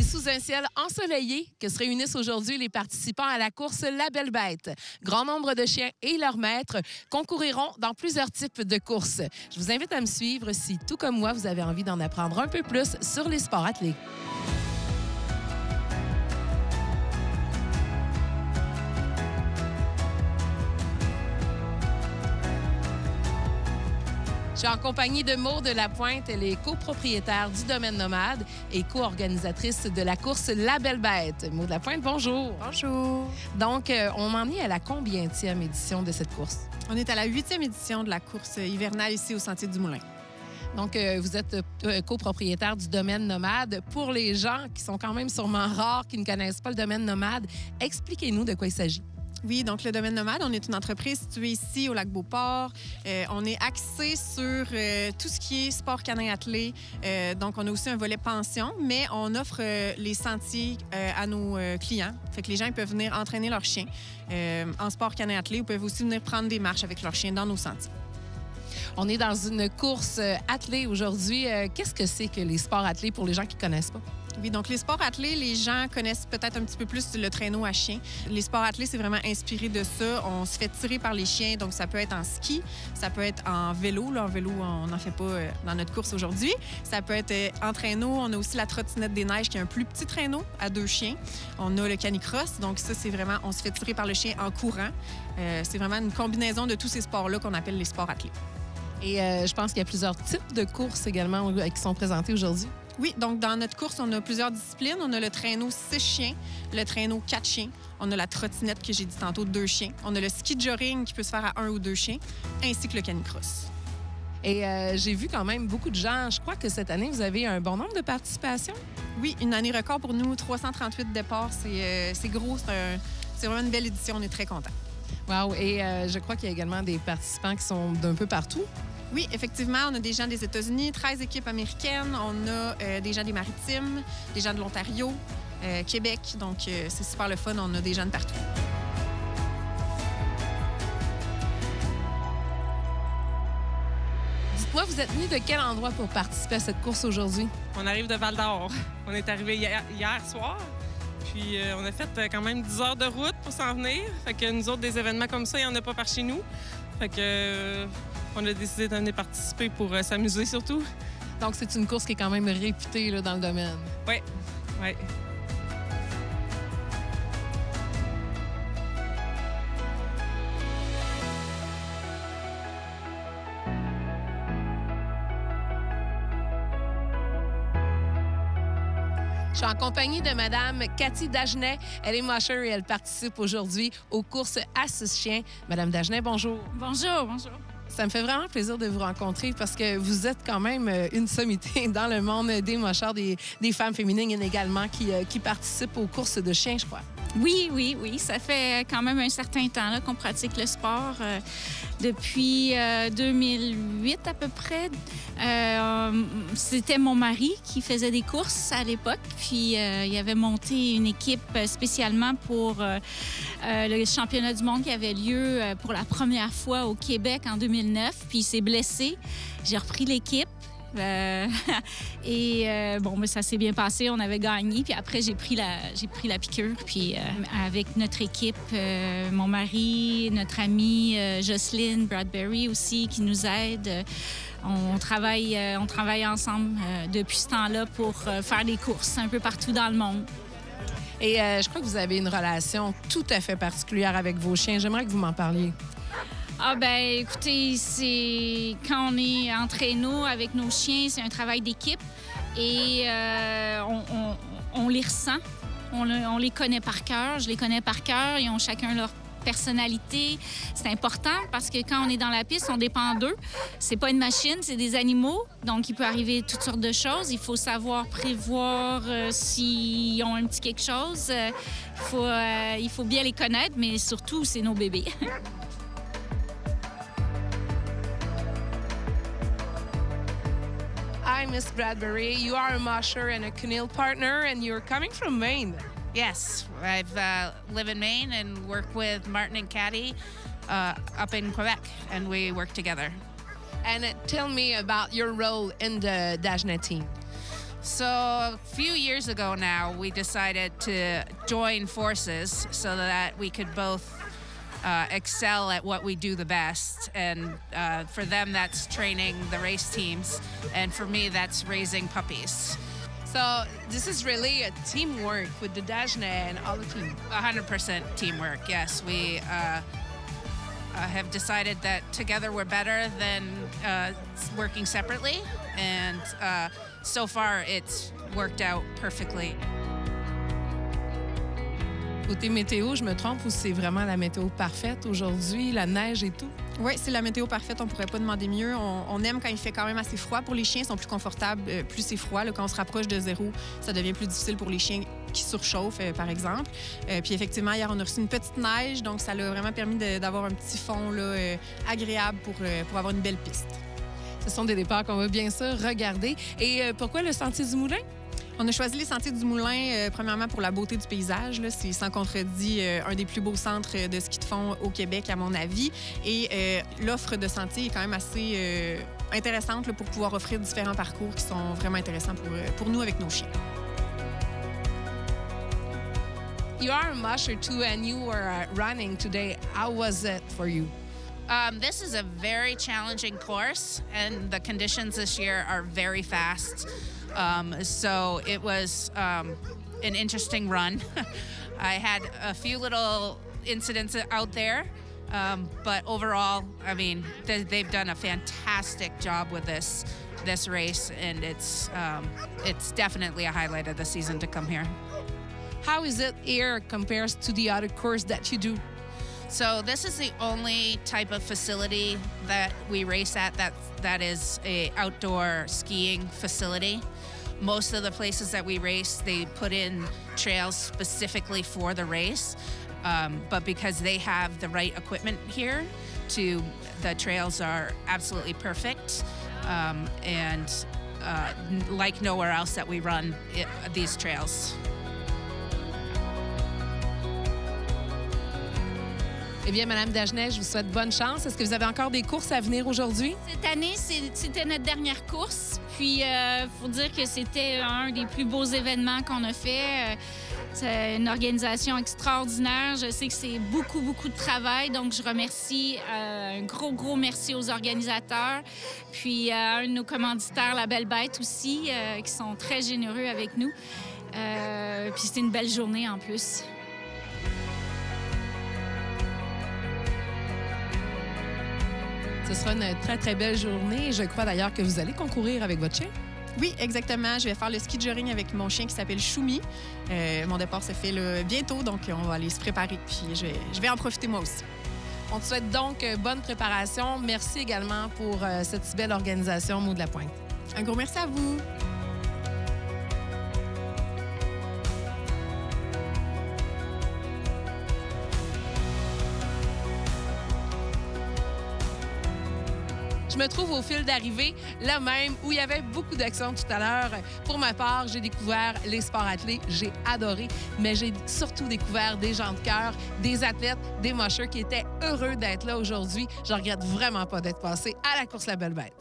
C'est sous un ciel ensoleillé que se réunissent aujourd'hui les participants à la course La Belle Bête. Grand nombre de chiens et leurs maîtres concouriront dans plusieurs types de courses. Je vous invite à me suivre si, tout comme moi, vous avez envie d'en apprendre un peu plus sur les sports attelés. Je suis en compagnie de Maude Lapointe. Elle est copropriétaire du Domaine Nomade et co-organisatrice de la course La Belle Bête. Maude Lapointe, bonjour. Bonjour. Donc, on m'en est à la combienième édition de cette course? On est à la 8e édition de la course hivernale ici au Sentier du Moulin. Donc, vous êtes copropriétaire du Domaine Nomade. Pour les gens qui sont quand même sûrement rares, qui ne connaissent pas le Domaine Nomade, expliquez-nous de quoi il s'agit. Oui, donc le Domaine Nomade, on est une entreprise située ici au Lac-Beauport. On est axé sur tout ce qui est sport canin attelé. Donc, on a aussi un volet pension, mais on offre les sentiers à nos clients. Fait que les gens ils peuvent venir entraîner leurs chiens en sport canin attelé. Ils peuvent aussi venir prendre des marches avec leurs chiens dans nos sentiers. On est dans une course attelée aujourd'hui. Qu'est-ce que c'est que les sports attelés pour les gens qui ne connaissent pas? Oui, donc les sports attelés, les gens connaissent peut-être un petit peu plus le traîneau à chien. Les sports attelés, c'est vraiment inspiré de ça. On se fait tirer par les chiens, donc ça peut être en ski, ça peut être en vélo. Là, en vélo, on n'en fait pas dans notre course aujourd'hui. Ça peut être en traîneau. On a aussi la trottinette des neiges qui est un plus petit traîneau à 2 chiens. On a le canicross, donc ça, c'est vraiment, on se fait tirer par le chien en courant. C'est vraiment une combinaison de tous ces sports-là qu'on appelle les sports attelés. Et je pense qu'il y a plusieurs types de courses également qui sont présentées aujourd'hui. Oui, donc dans notre course, on a plusieurs disciplines. On a le traîneau 6 chiens, le traîneau 4 chiens. On a la trottinette que j'ai dit tantôt, 2 chiens. On a le ski jogging qui peut se faire à 1 ou 2 chiens, ainsi que le canicross. Et j'ai vu quand même beaucoup de gens. Je crois que cette année, vous avez un bon nombre de participations. Oui, une année record pour nous, 338 départs. C'est gros, c'est vraiment une belle édition. On est très contents. Wow! Et je crois qu'il y a également des participants qui sont d'un peu partout. Oui, effectivement, on a des gens des États-Unis, 13 équipes américaines, on a des gens des Maritimes, des gens de l'Ontario, Québec, donc c'est super le fun, on a des gens de partout. Dites-moi, vous êtes venu de quel endroit pour participer à cette course aujourd'hui? On arrive de Val-d'Or. On est arrivé hier soir, puis on a fait quand même 10 heures de route pour s'en venir. Fait que nous autres, des événements comme ça, il n'y en a pas par chez nous. Fait que... on a décidé de venir participer pour s'amuser surtout. Donc, c'est une course qui est quand même réputée là, dans le domaine. Oui, oui. Je suis en compagnie de Mme Cathy Dagenet. Elle est musher et elle participe aujourd'hui aux courses à 6 chiens. Mme Dagenet, bonjour. Bonjour, bonjour. Ça me fait vraiment plaisir de vous rencontrer parce que vous êtes quand même une sommité dans le monde des mocheurs, des femmes féminines également qui participent aux courses de chiens, je crois. Oui. Ça fait quand même un certain temps là, qu'on pratique le sport. Depuis 2008 à peu près. C'était mon mari qui faisait des courses à l'époque. Puis il avait monté une équipe spécialement pour le championnat du monde qui avait lieu pour la première fois au Québec en 2009. Puis il s'est blessé. J'ai repris l'équipe. Bon, ça s'est bien passé, on avait gagné. Puis après, j'ai pris la piqûre. Puis avec notre équipe, mon mari, notre amie Jocelyne Bradbury aussi, qui nous aide. On travaille ensemble depuis ce temps-là pour faire des courses un peu partout dans le monde. Et je crois que vous avez une relation tout à fait particulière avec vos chiens. J'aimerais que vous m'en parliez. Ah ben, écoutez, c'est quand on est en traîneau avec nos chiens, c'est un travail d'équipe et on les ressent, on les connaît par cœur, je les connais par cœur, ils ont chacun leur personnalité. C'est important parce que quand on est dans la piste, on dépend d'eux. C'est pas une machine, c'est des animaux, donc il peut arriver toutes sortes de choses. Il faut savoir prévoir s'ils ont un petit quelque chose. Il faut bien les connaître, mais surtout, c'est nos bébés. Hi, Miss Bradbury. You are a musher and a canoe partner, and you're coming from Maine. Yes, I live in Maine and work with Martin and Caddy up in Quebec, and we work together. And tell me about your role in the Dagenet team. So a few years ago now, we decided to join forces so that we could both excel at what we do the best. And for them, that's training the race teams. And for me, that's raising puppies. So this is really a teamwork with the Dagenais and all the team. 100% teamwork, yes. We have decided that together we're better than working separately. And so far, it's worked out perfectly. Côté météo, je me trompe ou c'est vraiment la météo parfaite aujourd'hui, la neige et tout? Oui, c'est la météo parfaite. On pourrait pas demander mieux. On aime quand il fait quand même assez froid. Pour les chiens, ils sont plus confortables plus c'est froid. Là, quand on se rapproche de zéro, ça devient plus difficile pour les chiens qui surchauffent, par exemple. Puis effectivement, hier, on a reçu une petite neige, donc ça l'a vraiment permis d'avoir un petit fond là, agréable pour avoir une belle piste. Ce sont des départs qu'on va bien sûr regarder. Et pourquoi le Sentier du Moulin? On a choisi les Sentiers du Moulin, premièrement, pour la beauté du paysage. C'est sans contredit un des plus beaux centres de ski de fond au Québec, à mon avis. Et l'offre de sentiers est quand même assez intéressante là, pour pouvoir offrir différents parcours qui sont vraiment intéressants pour nous avec nos chiens. You are a musher too, and you were running today. How was it for you? This is a very challenging course, and the conditions this year are very fast. So it was an interesting run. I had a few little incidents out there, but overall, I mean, they've done a fantastic job with this race, and it's definitely a highlight of the season to come here. How is it here compared to the other course that you do? So this is the only type of facility that we race at that is a outdoor skiing facility. Most of the places that we race, they put in trails specifically for the race, but because they have the right equipment here, the trails are absolutely perfect, and like nowhere else that we run these trails. Eh bien, Madame Dagenais, je vous souhaite bonne chance. Est-ce que vous avez encore des courses à venir aujourd'hui? Cette année, c'était notre dernière course. Puis, il faut dire que c'était un des plus beaux événements qu'on a fait. C'est une organisation extraordinaire. Je sais que c'est beaucoup, beaucoup de travail. Donc, je remercie un gros merci aux organisateurs. Puis, à un de nos commanditaires, La Belle Bête aussi, qui sont très généreux avec nous. Puis, c'était une belle journée en plus. Ce sera une très belle journée. Je crois d'ailleurs que vous allez concourir avec votre chien. Oui, exactement. Je vais faire le ski de jogging avec mon chien qui s'appelle Choumi. Mon départ se fait là, bientôt, donc on va aller se préparer. Puis je vais en profiter moi aussi. On te souhaite donc bonne préparation. Merci également pour cette si belle organisation Mots de la Pointe. Un gros merci à vous. Je me trouve au fil d'arrivée, là même, où il y avait beaucoup d'action tout à l'heure. Pour ma part, j'ai découvert les sports athlés. J'ai adoré, mais j'ai surtout découvert des gens de cœur, des athlètes, des mocheurs qui étaient heureux d'être là aujourd'hui. Je regrette vraiment pas d'être passé à la course La Belle Bête.